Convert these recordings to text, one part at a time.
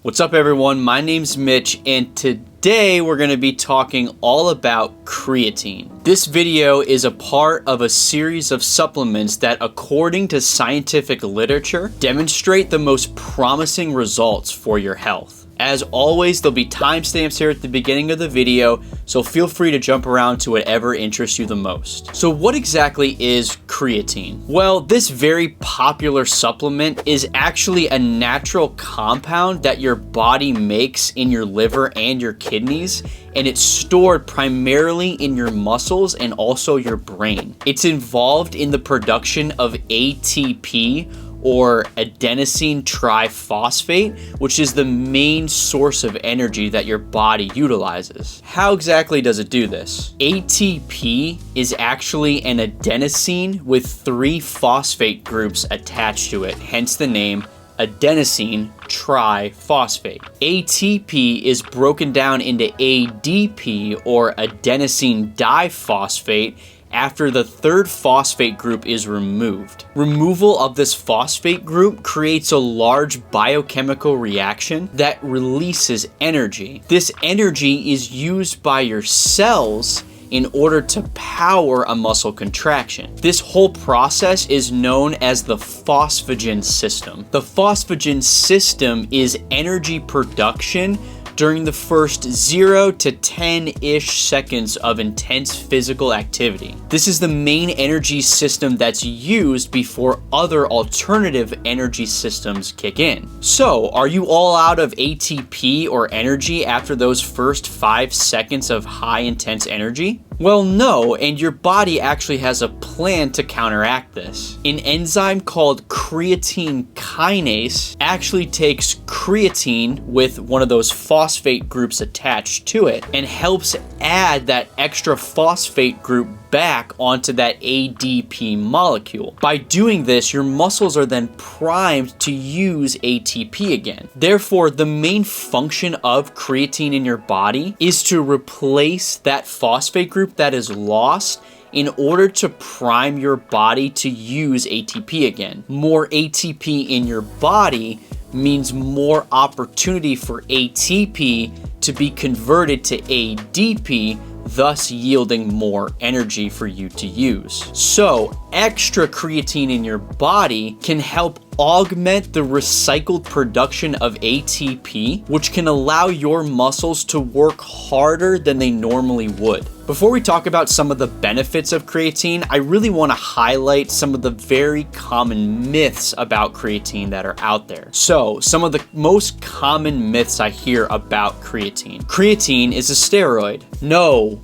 What's up everyone, my name's Mitch and today we're going to be talking all about creatine. This video is a part of a series of supplements that, according to scientific literature, demonstrate the most promising results for your health. As always, there'll be timestamps here at the beginning of the video, so feel free to jump around to whatever interests you the most. So what exactly is creatine? Well, this very popular supplement is actually a natural compound that your body makes in your liver and your kidneys, and it's stored primarily in your muscles and also your brain. It's involved in the production of ATP, or adenosine triphosphate, which is the main source of energy that your body utilizes. How exactly does it do this? ATP is actually an adenosine with 3 phosphate groups attached to it, hence the name adenosine triphosphate. ATP is broken down into ADP, or adenosine diphosphate, after the 3rd phosphate group is removed. Removal of this phosphate group creates a large biochemical reaction that releases energy. This energy is used by your cells in order to power a muscle contraction. This whole process is known as the phosphagen system. The phosphagen system is energy production during the first 0 to 10-ish seconds of intense physical activity. This is the main energy system that's used before other alternative energy systems kick in. So, are you all out of ATP or energy after those first 5 seconds of high intense energy? Well, no, and your body actually has a plan to counteract this. An enzyme called creatine kinase actually takes creatine with one of those phosphate groups attached to it and helps add that extra phosphate group back onto that ADP molecule. By doing this, your muscles are then primed to use ATP again. Therefore, the main function of creatine in your body is to replace that phosphate group that is lost in order to prime your body to use ATP again. More ATP in your body means more opportunity for ATP to be converted to ADP, thus yielding more energy for you to use. So, extra creatine in your body can help augment the recycled production of ATP, which can allow your muscles to work harder than they normally would. Before we talk about some of the benefits of creatine, I really want to highlight some of the very common myths about creatine that are out there. So, some of the most common myths I hear about creatine. Creatine is a steroid. No,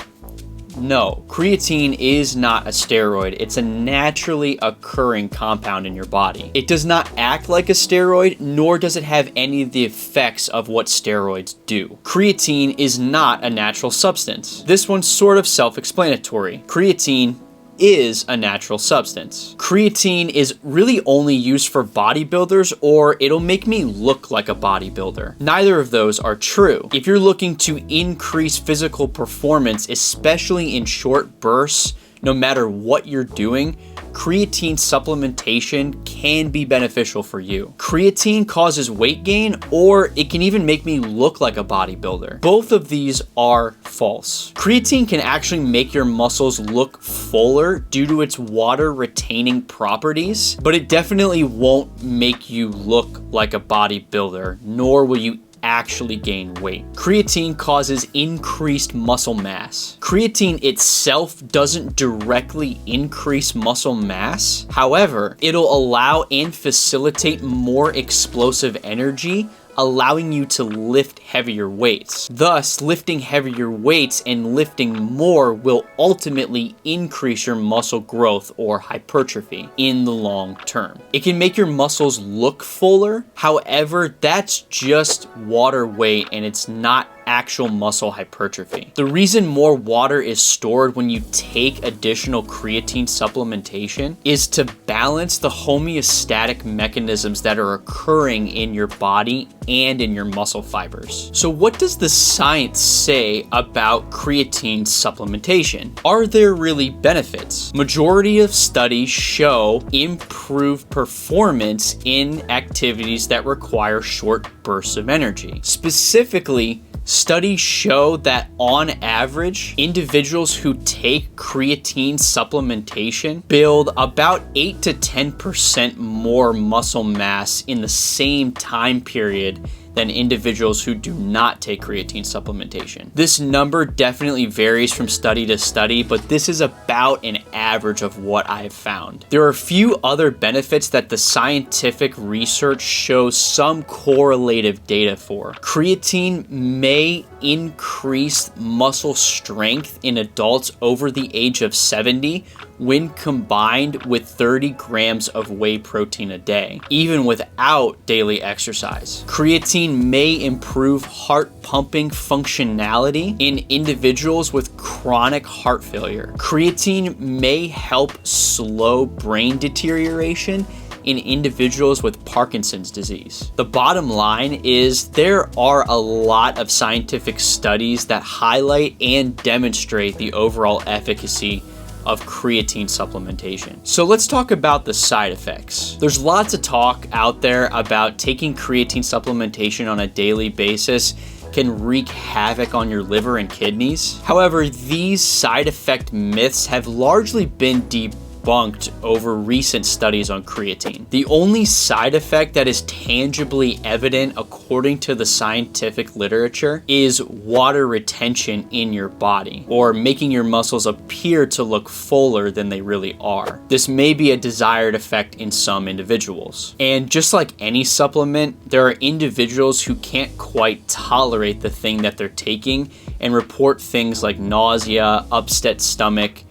creatine is not a steroid. It's a naturally occurring compound in your body. It does not act like a steroid, nor does it have any of the effects of what steroids do. Creatine is not a natural substance. This one's sort of self-explanatory. Creatine is a natural substance. Creatine is really only used for bodybuilders, or it'll make me look like a bodybuilder. Neither of those are true. If you're looking to increase physical performance, especially in short bursts, no matter what you're doing, creatine supplementation can be beneficial for you. Creatine causes weight gain, or it can even make me look like a bodybuilder. Both of these are false. Creatine can actually make your muscles look fuller due to its water retaining properties, but it definitely won't make you look like a bodybuilder, nor will you actually gain weight. Creatine causes increased muscle mass. Creatine itself doesn't directly increase muscle mass. However, it'll allow and facilitate more explosive energy, allowing you to lift heavier weights. Thus, lifting heavier weights and lifting more will ultimately increase your muscle growth or hypertrophy in the long term. It can make your muscles look fuller. However, that's just water weight and it's not actual muscle hypertrophy. The reason more water is stored when you take additional creatine supplementation is to balance the homeostatic mechanisms that are occurring in your body and in your muscle fibers. So what does the science say about creatine supplementation? Are there really benefits? Majority of studies show improved performance in activities that require short bursts of energy. Specifically, studies show that on average, individuals who take creatine supplementation build about 8 to 10% more muscle mass in the same time period than individuals who do not take creatine supplementation. This number definitely varies from study to study, but this is about an average of what I have found. There are a few other benefits that the scientific research shows some correlative data for. Creatine may increase muscle strength in adults over the age of 70 when combined with 30 grams of whey protein a day, even without daily exercise. Creatine may improve heart pumping functionality in individuals with chronic heart failure. Creatine may help slow brain deterioration in individuals with Parkinson's disease. The bottom line is there are a lot of scientific studies that highlight and demonstrate the overall efficacy of creatine supplementation. So let's talk about the side effects. There's lots of talk out there about taking creatine supplementation on a daily basis can wreak havoc on your liver and kidneys. However, these side effect myths have largely been debunked over recent studies on creatine. The only side effect that is tangibly evident according to the scientific literature is water retention in your body, or making your muscles appear to look fuller than they really are. This may be a desired effect in some individuals. And just like any supplement, there are individuals who can't quite tolerate the thing that they're taking and report things like nausea, upset stomach,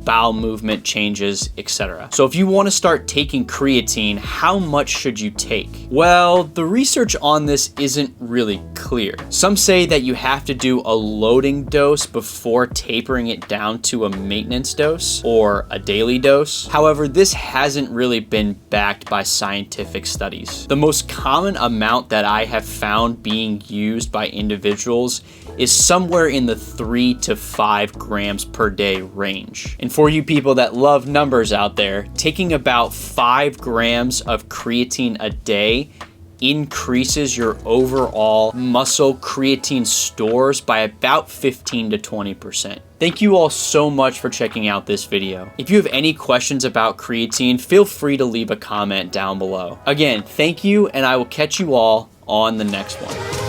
bowel movement changes, etc. So if you want to start taking creatine, how much should you take? Well, the research on this isn't really clear. Some say that you have to do a loading dose before tapering it down to a maintenance dose or a daily dose. However, this hasn't really been backed by scientific studies. The most common amount that I have found being used by individuals is somewhere in the 3 to 5 grams per day range. And for you people that love numbers out there, taking about 5 grams of creatine a day increases your overall muscle creatine stores by about 15 to 20%. Thank you all so much for checking out this video. If you have any questions about creatine, feel free to leave a comment down below. Again, thank you, and I will catch you all on the next one.